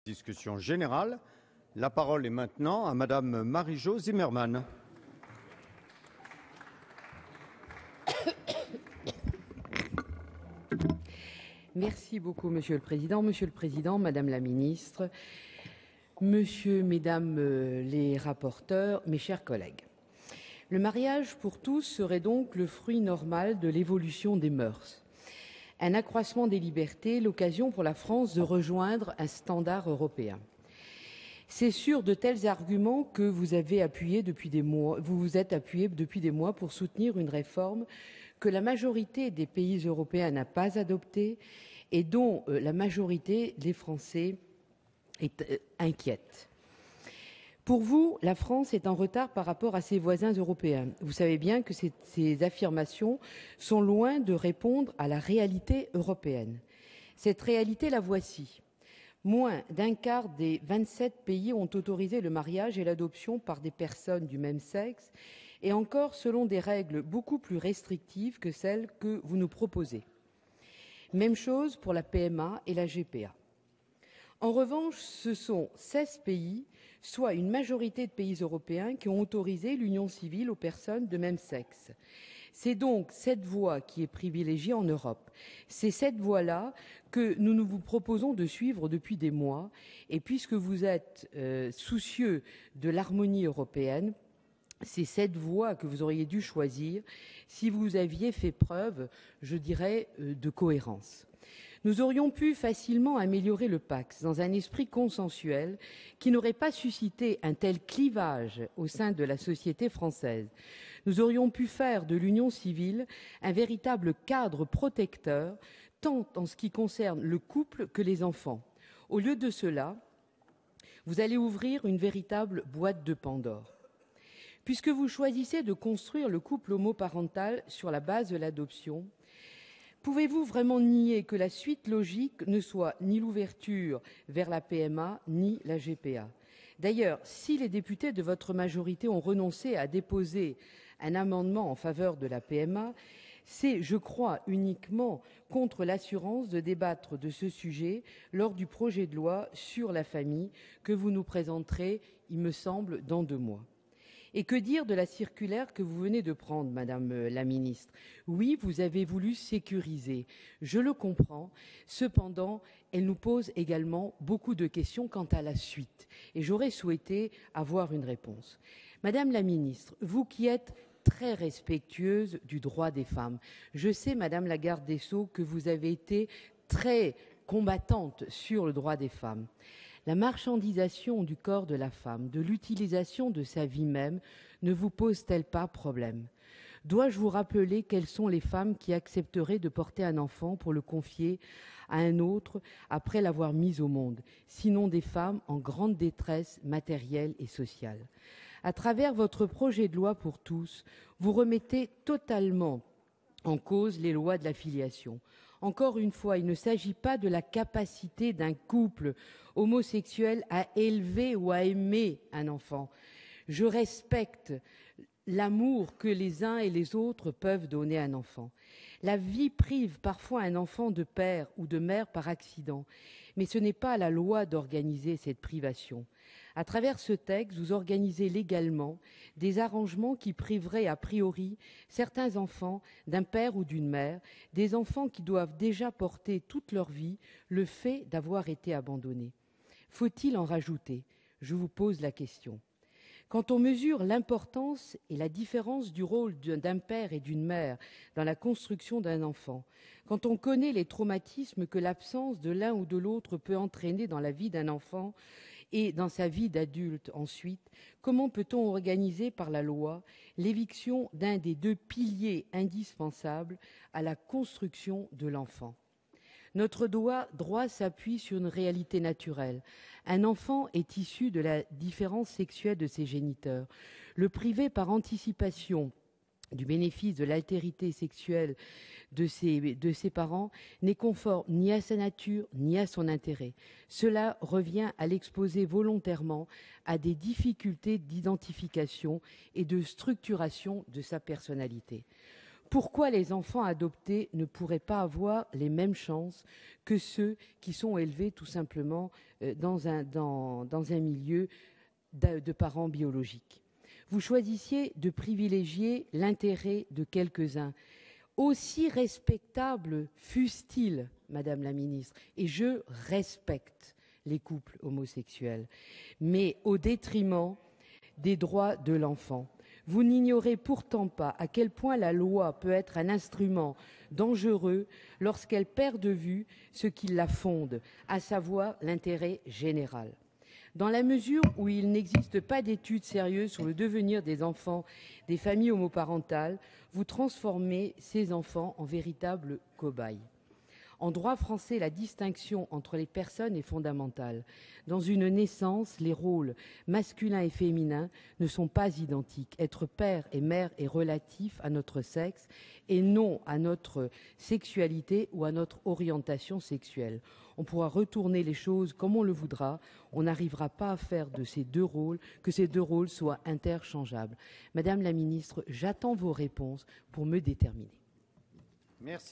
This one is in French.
Discussion générale. La parole est maintenant à Madame Marie-Jo Zimmermann. Merci beaucoup, Monsieur le Président. Monsieur le Président, Madame la Ministre, Monsieur, Mesdames les rapporteurs, mes chers collègues. Le mariage pour tous serait donc le fruit normal de l'évolution des mœurs. Un accroissement des libertés, l'occasion pour la France de rejoindre un standard européen. C'est sur de tels arguments que vous vous êtes appuyé depuis des mois pour soutenir une réforme que la majorité des pays européens n'a pas adoptée et dont la majorité des Français est inquiète. Pour vous, la France est en retard par rapport à ses voisins européens. Vous savez bien que ces affirmations sont loin de répondre à la réalité européenne. Cette réalité, la voici. Moins d'un quart des 27 pays ont autorisé le mariage et l'adoption par des personnes du même sexe, et encore selon des règles beaucoup plus restrictives que celles que vous nous proposez. Même chose pour la PMA et la GPA. En revanche, ce sont 16 pays, soit une majorité de pays européens, qui ont autorisé l'union civile aux personnes de même sexe. C'est donc cette voie qui est privilégiée en Europe. C'est cette voie-là que nous vous proposons de suivre depuis des mois. Et puisque vous êtes soucieux de l'harmonie européenne, c'est cette voie que vous auriez dû choisir si vous aviez fait preuve, je dirais, de cohérence. Nous aurions pu facilement améliorer le Pacs dans un esprit consensuel qui n'aurait pas suscité un tel clivage au sein de la société française. Nous aurions pu faire de l'union civile un véritable cadre protecteur, tant en ce qui concerne le couple que les enfants. Au lieu de cela, vous allez ouvrir une véritable boîte de Pandore. Puisque vous choisissez de construire le couple homoparental sur la base de l'adoption, pouvez-vous vraiment nier que la suite logique ne soit ni l'ouverture vers la PMA ni la GPA? D'ailleurs, si les députés de votre majorité ont renoncé à déposer un amendement en faveur de la PMA, c'est, je crois, uniquement contre l'assurance de débattre de ce sujet lors du projet de loi sur la famille que vous nous présenterez, il me semble, dans 2 mois. Et que dire de la circulaire que vous venez de prendre, Madame la Ministre? Oui, vous avez voulu sécuriser, je le comprends. Cependant, elle nous pose également beaucoup de questions quant à la suite. Et j'aurais souhaité avoir une réponse. Madame la Ministre, vous qui êtes très respectueuse du droit des femmes, je sais, Madame la garde des Sceaux, que vous avez été très combattante sur le droit des femmes. La marchandisation du corps de la femme, de l'utilisation de sa vie même, ne vous pose-t-elle pas problème? Dois-je vous rappeler quelles sont les femmes qui accepteraient de porter un enfant pour le confier à un autre après l'avoir mis au monde, sinon des femmes en grande détresse matérielle et sociale? À travers votre projet de loi pour tous, vous remettez totalement en cause les lois de la filiation. Encore une fois, il ne s'agit pas de la capacité d'un couple homosexuel à élever ou à aimer un enfant. Je respecte l'amour que les uns et les autres peuvent donner à un enfant. La vie prive parfois un enfant de père ou de mère par accident, mais ce n'est pas à la loi d'organiser cette privation. À travers ce texte, vous organisez légalement des arrangements qui priveraient a priori certains enfants d'un père ou d'une mère, des enfants qui doivent déjà porter toute leur vie le fait d'avoir été abandonnés. Faut-il en rajouter? Je vous pose la question. Quand on mesure l'importance et la différence du rôle d'un père et d'une mère dans la construction d'un enfant, quand on connaît les traumatismes que l'absence de l'un ou de l'autre peut entraîner dans la vie d'un enfant et dans sa vie d'adulte ensuite, comment peut-on organiser par la loi l'éviction d'un des 2 piliers indispensables à la construction de l'enfant? Notre droit s'appuie sur une réalité naturelle. Un enfant est issu de la différence sexuelle de ses géniteurs. Le priver par anticipation du bénéfice de l'altérité sexuelle de ses parents n'est conforme ni à sa nature ni à son intérêt. Cela revient à l'exposer volontairement à des difficultés d'identification et de structuration de sa personnalité. Pourquoi les enfants adoptés ne pourraient pas avoir les mêmes chances que ceux qui sont élevés tout simplement dans un milieu de parents biologiques? Vous choisissiez de privilégier l'intérêt de quelques-uns, aussi respectables fussent-ils, Madame la ministre, et je respecte les couples homosexuels, mais au détriment des droits de l'enfant. Vous n'ignorez pourtant pas à quel point la loi peut être un instrument dangereux lorsqu'elle perd de vue ce qui la fonde, à savoir l'intérêt général. Dans la mesure où il n'existe pas d'études sérieuses sur le devenir des enfants des familles homoparentales, vous transformez ces enfants en véritables cobayes. En droit français, la distinction entre les personnes est fondamentale. Dans une naissance, les rôles masculin et féminin ne sont pas identiques. Être père et mère est relatif à notre sexe et non à notre sexualité ou à notre orientation sexuelle. On pourra retourner les choses comme on le voudra, on n'arrivera pas à faire de ces deux rôles, que ces deux rôles soient interchangeables. Madame la ministre, j'attends vos réponses pour me déterminer. Merci.